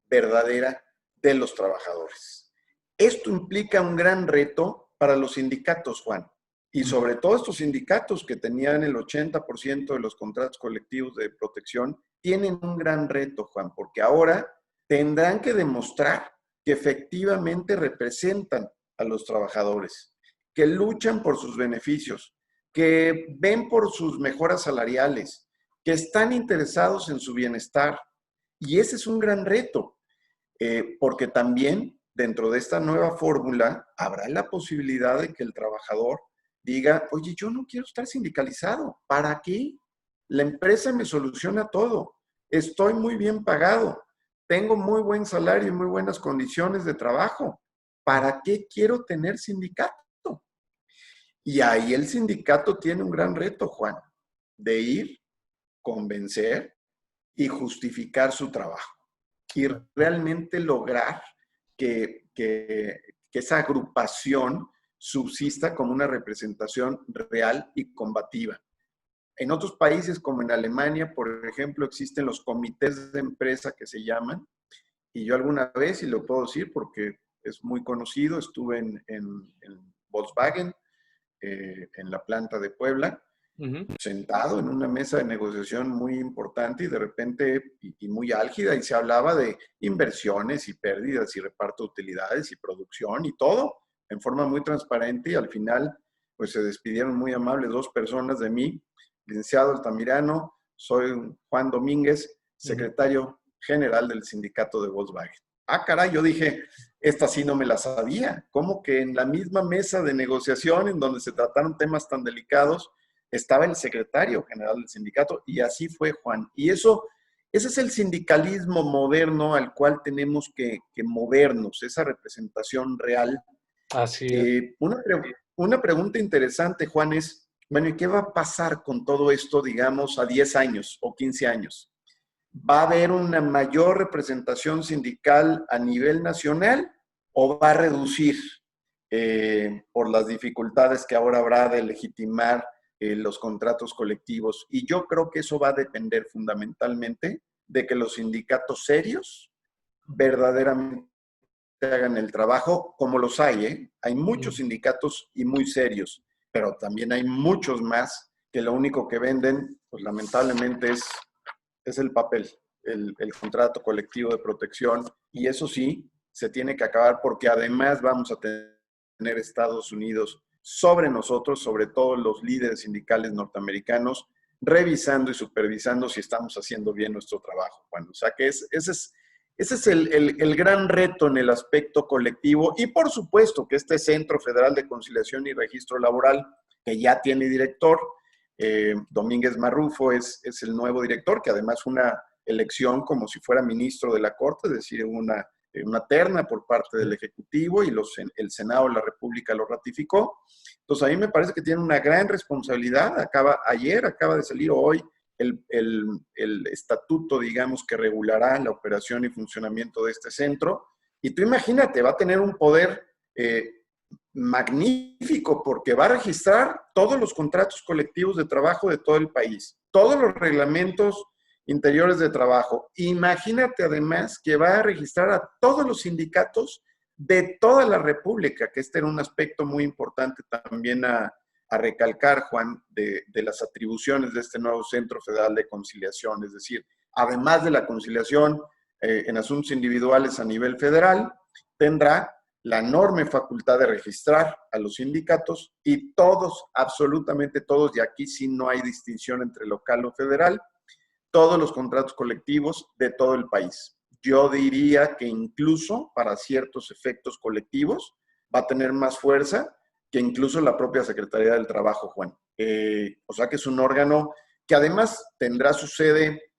verdadera, de los trabajadores. Esto implica un gran reto para los sindicatos, Juan, y sobre todo estos sindicatos que tenían el 80% de los contratos colectivos de protección, tienen un gran reto, Juan, porque ahora tendrán que demostrar que efectivamente representan a los trabajadores, que luchan por sus beneficios, que ven por sus mejoras salariales, que están interesados en su bienestar. Y ese es un gran reto, porque también dentro de esta nueva fórmula habrá la posibilidad de que el trabajador diga, oye, yo no quiero estar sindicalizado, ¿para qué? La empresa me soluciona todo, estoy muy bien pagado, tengo muy buen salario y muy buenas condiciones de trabajo, ¿para qué quiero tener sindicato? Y ahí el sindicato tiene un gran reto, Juan, de ir, convencer y justificar su trabajo y realmente lograr que esa agrupación subsista como una representación real y combativa. En otros países, como en Alemania, por ejemplo, existen los comités de empresa que se llaman, y yo alguna vez, y lo puedo decir porque es muy conocido, estuve en Volkswagen, en la planta de Puebla, sentado en una mesa de negociación muy importante y de repente, y muy álgida, y se hablaba de inversiones y pérdidas y reparto de utilidades y producción y todo, en forma muy transparente, y al final, pues se despidieron muy amables 2 personas de mí, licenciado Altamirano, soy Juan Domínguez, secretario general del sindicato de Volkswagen. Ah, caray, yo dije, esta sí no me la sabía. ¿Cómo que en la misma mesa de negociación en donde se trataron temas tan delicados estaba el secretario general del sindicato? Y así fue, Juan. Y ese es el sindicalismo moderno al cual tenemos que movernos, esa representación real. Así es. Una pregunta interesante, Juan, es, bueno, ¿y qué va a pasar con todo esto, digamos, a 10 años o 15 años? ¿Va a haber una mayor representación sindical a nivel nacional o va a reducir por las dificultades que ahora habrá de legitimar los contratos colectivos? Y yo creo que eso va a depender fundamentalmente de que los sindicatos serios verdaderamente hagan el trabajo, como los hay, ¿eh? Hay muchos sindicatos y muy serios, pero también hay muchos más que lo único que venden, pues lamentablemente es el papel, el contrato colectivo de protección, y eso sí, se tiene que acabar porque además vamos a tener Estados Unidos sobre nosotros, sobre todo los líderes sindicales norteamericanos, revisando y supervisando si estamos haciendo bien nuestro trabajo, Juan. O sea que ese es el gran reto en el aspecto colectivo, y por supuesto que este Centro Federal de Conciliación y Registro Laboral, que ya tiene director, Domínguez Marrufo es el nuevo director, que además fue una elección como si fuera ministro de la Corte, es decir, una terna por parte del Ejecutivo, y el Senado de la República lo ratificó. Entonces, a mí me parece que tiene una gran responsabilidad. Ayer acaba de salir, hoy, el estatuto, digamos, que regulará la operación y funcionamiento de este centro. Y tú imagínate, va a tener un poder magnífico, porque va a registrar todos los contratos colectivos de trabajo de todo el país, todos los reglamentos interiores de trabajo. Imagínate además que va a registrar a todos los sindicatos de toda la República, que este era un aspecto muy importante también a recalcar, Juan, de las atribuciones de este nuevo Centro Federal de Conciliación. Es decir, además de la conciliación en asuntos individuales a nivel federal, tendrá la enorme facultad de registrar a los sindicatos y todos, absolutamente todos, y aquí sí no hay distinción entre local o federal, todos los contratos colectivos de todo el país. Yo diría que incluso para ciertos efectos colectivos va a tener más fuerza que incluso la propia Secretaría del Trabajo, Juan. O sea que es un órgano que además tendrá su sede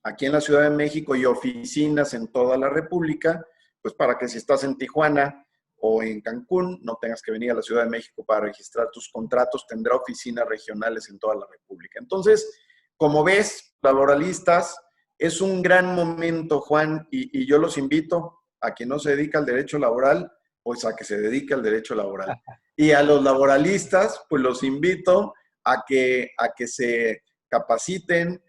aquí en la Ciudad de México y oficinas en toda la República, pues para que si estás en Tijuana o en Cancún, no tengas que venir a la Ciudad de México para registrar tus contratos, tendrá oficinas regionales en toda la República. Entonces, como ves, laboralistas, es un gran momento, Juan, y yo los invito a quien no se dedica al derecho laboral, pues a que se dedique al derecho laboral. Y a los laboralistas, pues los invito a que se capaciten,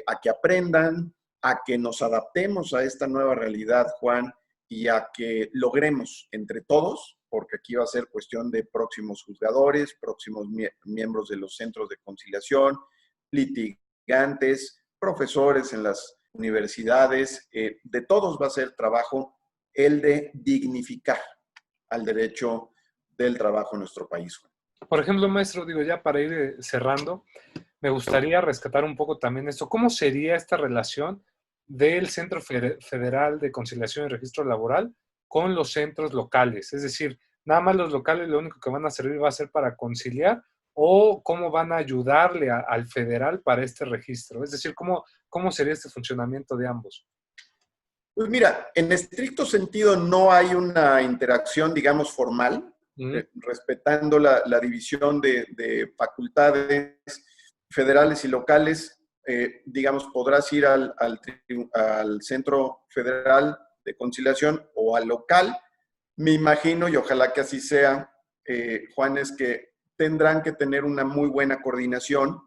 a que aprendan, a que nos adaptemos a esta nueva realidad, Juan, y a que logremos entre todos, porque aquí va a ser cuestión de próximos juzgadores, próximos miembros de los centros de conciliación, litigantes, profesores en las universidades, de todos va a ser trabajo el de dignificar al derecho del trabajo en nuestro país. Por ejemplo, maestro, digo, ya para ir cerrando, me gustaría rescatar un poco también esto. ¿Cómo sería esta relación del Centro Federal de Conciliación y Registro Laboral con los centros locales? Es decir, nada más los locales lo único que van a servir va a ser para conciliar, o cómo van a ayudarle al federal para este registro. Es decir, ¿cómo sería este funcionamiento de ambos? Pues mira, en estricto sentido no hay una interacción, digamos, formal, respetando la división de facultades federales y locales. Digamos, podrás ir al Centro Federal de Conciliación o al local. Me imagino, y ojalá que así sea, Juan, es que tendrán que tener una muy buena coordinación,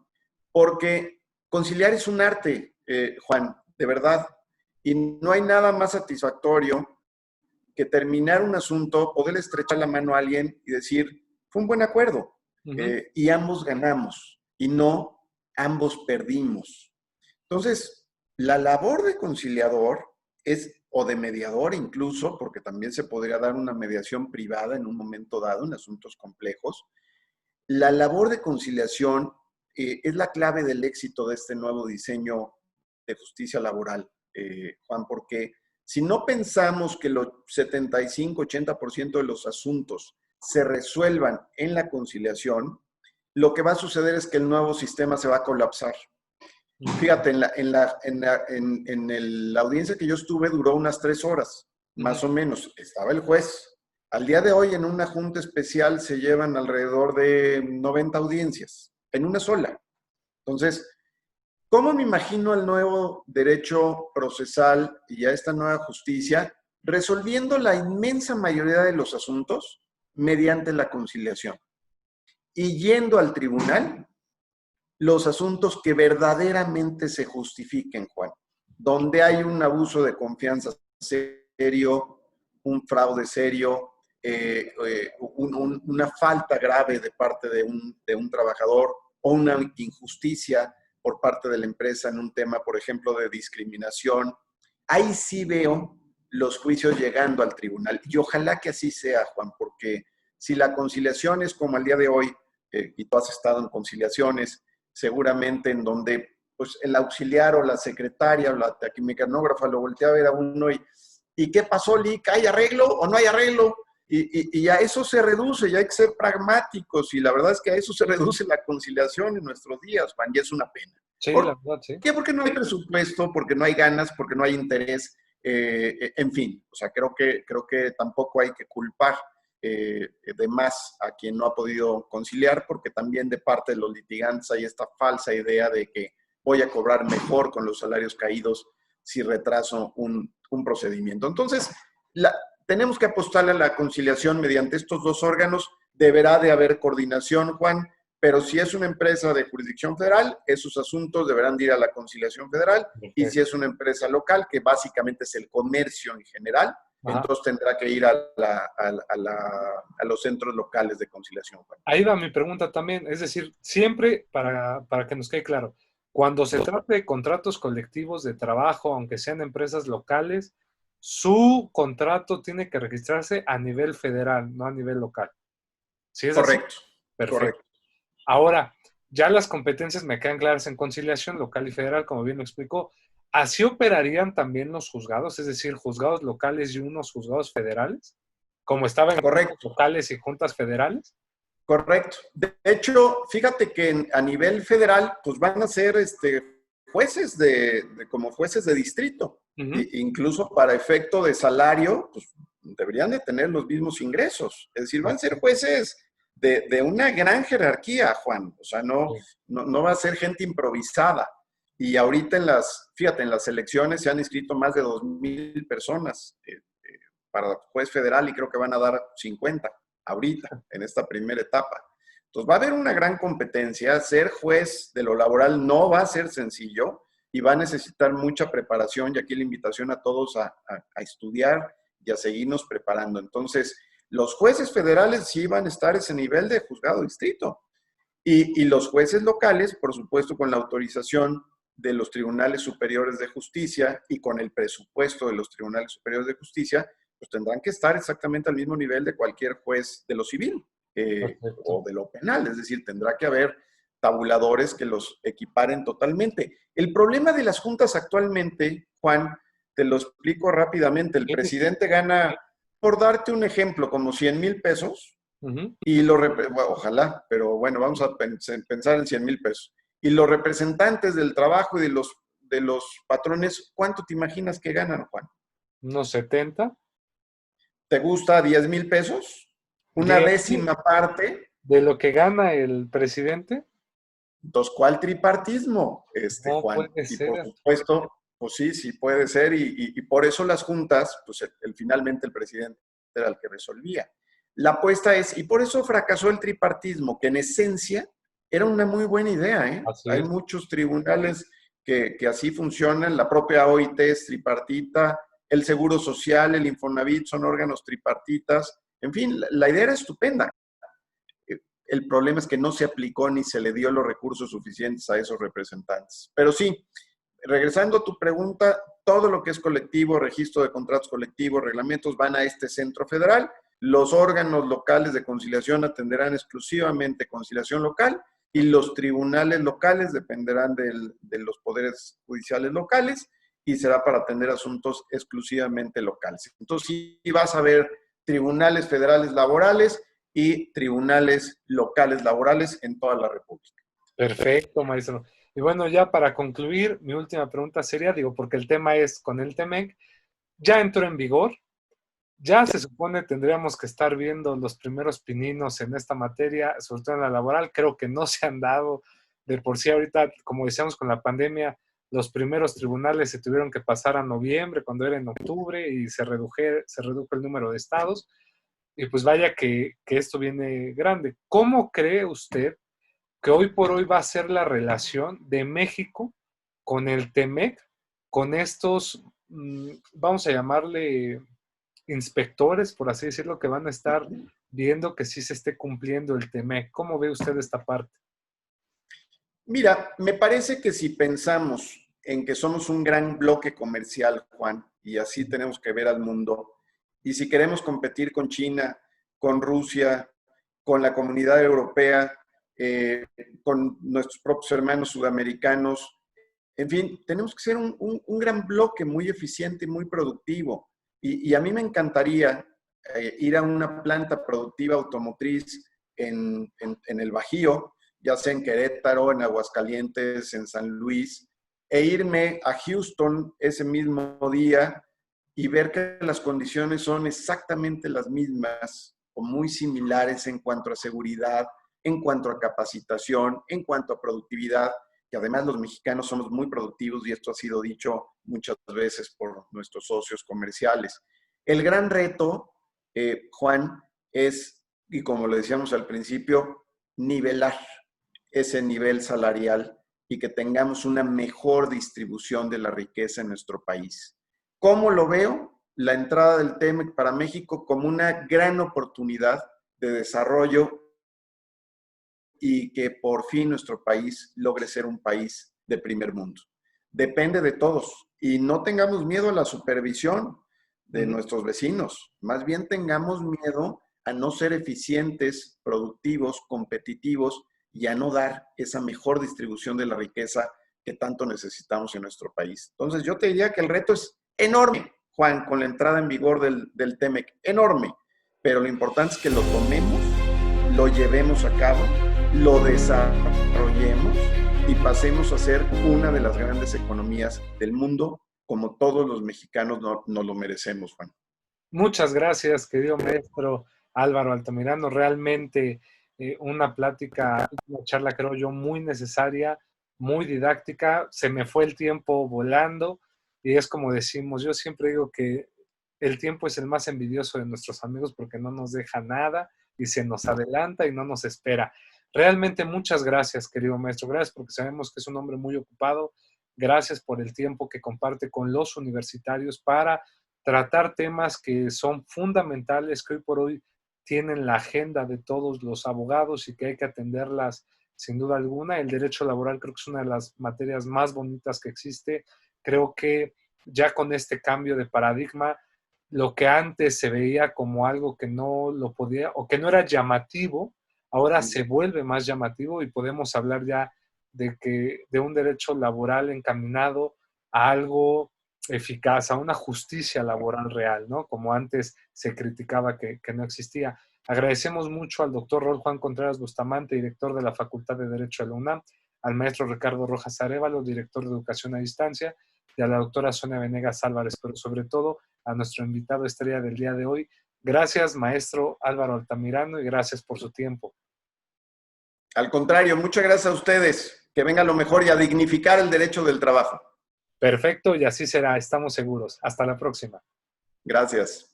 porque conciliar es un arte, Juan, de verdad. Y no hay nada más satisfactorio que terminar un asunto, poder estrechar la mano a alguien y decir, fue un buen acuerdo, y ambos ganamos, y no ambos perdimos. Entonces, la labor de conciliador o de mediador incluso, porque también se podría dar una mediación privada en un momento dado en asuntos complejos. La labor de conciliación es la clave del éxito de este nuevo diseño de justicia laboral, Juan, porque si no pensamos que los 75-80% de los asuntos se resuelvan en la conciliación, lo que va a suceder es que el nuevo sistema se va a colapsar. Fíjate, en la audiencia que yo estuve duró unas 3 horas, más o menos. Estaba el juez. Al día de hoy, en una junta especial, se llevan alrededor de 90 audiencias, en una sola. Entonces, ¿cómo me imagino el nuevo derecho procesal y a esta nueva justicia resolviendo la inmensa mayoría de los asuntos mediante la conciliación y yendo al tribunal los asuntos que verdaderamente se justifiquen, Juan, donde hay un abuso de confianza serio, un fraude serio, una falta grave de parte de un trabajador o una injusticia por parte de la empresa en un tema, por ejemplo, de discriminación. Ahí sí veo los juicios llegando al tribunal. Y ojalá que así sea, Juan, porque si la conciliación es como el día de hoy, y tú has estado en conciliaciones, seguramente en donde pues, el auxiliar o la secretaria o la taquimecanógrafa lo voltea a ver a uno ¿y qué pasó, Lic? ¿Hay arreglo o no hay arreglo? Y a eso se reduce, y hay que ser pragmáticos, y la verdad es que a eso se reduce la conciliación en nuestros días, Juan, y es una pena. Sí, la verdad, sí. ¿Qué? Porque no hay presupuesto, porque no hay ganas, porque no hay interés, en fin, o sea, creo que tampoco hay que culpar de más a quien no ha podido conciliar, porque también de parte de los litigantes hay esta falsa idea de que voy a cobrar mejor con los salarios caídos si retraso un procedimiento. Entonces, tenemos que apostarle a la conciliación mediante estos dos órganos. Deberá de haber coordinación, Juan, pero si es una empresa de jurisdicción federal, esos asuntos deberán de ir a la conciliación federal. Y si es una empresa local, que básicamente es el comercio en general, Ajá. entonces tendrá que ir a los centros locales de conciliación, Juan. Ahí va mi pregunta también. Es decir, siempre, para que nos quede claro, cuando se trate de contratos colectivos de trabajo, aunque sean empresas locales, su contrato tiene que registrarse a nivel federal, no a nivel local. ¿Sí es así? Correcto, Perfecto. correcto. Ahora, ya las competencias me quedan claras en conciliación local y federal, como bien lo explicó. ¿Así operarían también los juzgados? Es decir, juzgados locales y unos juzgados federales, como estaba en juntas Correcto. locales y juntas federales. Correcto. De hecho, fíjate que a nivel federal, pues van a ser jueces como jueces de distrito. Ujú. Incluso para efecto de salario, pues deberían de tener los mismos ingresos. Es decir, van a ser jueces de una gran jerarquía, Juan. O sea, Sí. no va a ser gente improvisada. Y ahorita fíjate, en las elecciones se han inscrito más de 2,000 personas para juez federal y creo que van a dar 50 ahorita, en esta primera etapa. Entonces va a haber una gran competencia. Ser juez de lo laboral no va a ser sencillo y va a necesitar mucha preparación, y aquí la invitación a todos a estudiar y a seguirnos preparando. Entonces, los jueces federales sí van a estar a ese nivel de juzgado distrito. Y los jueces locales, por supuesto, con la autorización de los tribunales superiores de justicia y con el presupuesto de los tribunales superiores de justicia, pues tendrán que estar exactamente al mismo nivel de cualquier juez de lo civil Perfecto. o de lo penal. Es decir, tendrá que haber tabuladores que los equiparen totalmente. El problema de las juntas actualmente, Juan, te lo explico rápidamente. El Sí, sí, sí. presidente gana, por darte un ejemplo, como 100,000 pesos Ujú. y bueno, ojalá, pero bueno, vamos a pensar en 100,000 pesos. Y los representantes del trabajo y de los patrones, ¿cuánto te imaginas que ganan, Juan? Unos 70. ¿Te gusta 10,000 pesos? Una 10,000 décima parte. de lo que gana el presidente. Entonces, ¿cuál tripartismo, No Juan? puede Y por ser. supuesto, pues sí, sí puede ser, y por eso las juntas, pues finalmente el presidente era el que resolvía. La apuesta es, y por eso fracasó el tripartismo, que en esencia era una muy buena idea, ¿eh? Así Hay es. muchos tribunales que así funcionan, la propia OIT es tripartita, el Seguro Social, el Infonavit son órganos tripartitas, en fin, la idea era estupenda. El problema es que no se aplicó ni se le dio los recursos suficientes a esos representantes. Pero sí, regresando a tu pregunta, todo lo que es colectivo, registro de contratos colectivos, reglamentos, van a este centro federal. Los órganos locales de conciliación atenderán exclusivamente conciliación local y los tribunales locales dependerán de los poderes judiciales locales y será para atender asuntos exclusivamente locales. Entonces, sí vas a ver tribunales federales laborales y tribunales locales laborales en toda la República. Perfecto, maestro. Y bueno, ya para concluir, mi última pregunta sería, digo, porque el tema es con el TEMEC, ya entró en vigor, ya se supone tendríamos que estar viendo los primeros pininos en esta materia, sobre todo en la laboral, creo que no se han dado de por sí ahorita, como decíamos con la pandemia, los primeros tribunales se tuvieron que pasar a noviembre, cuando era en octubre, y se redujo el número de estados, y pues vaya que esto viene grande. ¿Cómo cree usted que hoy por hoy va a ser la relación de México con el TEMEC, con estos, vamos a llamarle inspectores, por así decirlo, que van a estar viendo que sí se esté cumpliendo el TEMEC? ¿Cómo ve usted esta parte? Mira, me parece que si pensamos en que somos un gran bloque comercial, Juan, y así tenemos que ver al mundo, y si queremos competir con China, con Rusia, con la comunidad europea, eh, con nuestros propios hermanos sudamericanos, en fin, tenemos que ser un gran bloque muy eficiente y muy productivo. Y a mí me encantaría ir a una planta productiva automotriz en el Bajío, ya sea en Querétaro, en Aguascalientes, en San Luis, e irme a Houston ese mismo día y ver que las condiciones son exactamente las mismas o muy similares en cuanto a seguridad, en cuanto a capacitación, en cuanto a productividad, que además los mexicanos somos muy productivos y esto ha sido dicho muchas veces por nuestros socios comerciales. El gran reto, Juan, es, y como lo decíamos al principio, nivelar ese nivel salarial y que tengamos una mejor distribución de la riqueza en nuestro país. ¿Cómo lo veo? la entrada del TEMEC para México como una gran oportunidad de desarrollo y que por fin nuestro país logre ser un país de primer mundo. Depende de todos y no tengamos miedo a la supervisión de nuestros vecinos, más bien tengamos miedo a no ser eficientes, productivos, competitivos y a no dar esa mejor distribución de la riqueza que tanto necesitamos en nuestro país. Entonces yo te diría que el reto es enorme, Juan, con la entrada en vigor del TEMEC, enorme, pero lo importante es que lo tomemos, lo llevemos a cabo, lo desarrollemos y pasemos a ser una de las grandes economías del mundo, como todos los mexicanos nos lo merecemos, Juan. Muchas gracias, querido maestro Álvaro Altamirano. Realmente una plática, una charla, creo yo, muy necesaria, muy didáctica. Se me fue el tiempo volando y es como decimos, yo siempre digo que el tiempo es el más envidioso de nuestros amigos porque no nos deja nada y se nos adelanta y no nos espera. Realmente muchas gracias, querido maestro. Gracias porque sabemos que es un hombre muy ocupado. Gracias por el tiempo que comparte con los universitarios para tratar temas que son fundamentales, que hoy por hoy tienen la agenda de todos los abogados y que hay que atenderlas sin duda alguna. El derecho laboral creo que es una de las materias más bonitas que existe. Creo que ya con este cambio de paradigma, lo que antes se veía como algo que no lo podía o que no era llamativo, ahora se vuelve más llamativo y podemos hablar ya de un derecho laboral encaminado a algo eficaz, a una justicia laboral real, ¿no? Como antes se criticaba que no existía. Agradecemos mucho al doctor Rol Juan Contreras Bustamante, director de la Facultad de Derecho de la UNAM, al maestro Ricardo Rojas Arévalo, director de Educación a Distancia, y a la doctora Sonia Venegas Álvarez, pero sobre todo a nuestro invitado estrella del día de hoy. Gracias, maestro Álvaro Altamirano, y gracias por su tiempo. Al contrario, muchas gracias a ustedes. Que venga lo mejor y a dignificar el derecho del trabajo. Perfecto, y así será, estamos seguros. Hasta la próxima. Gracias.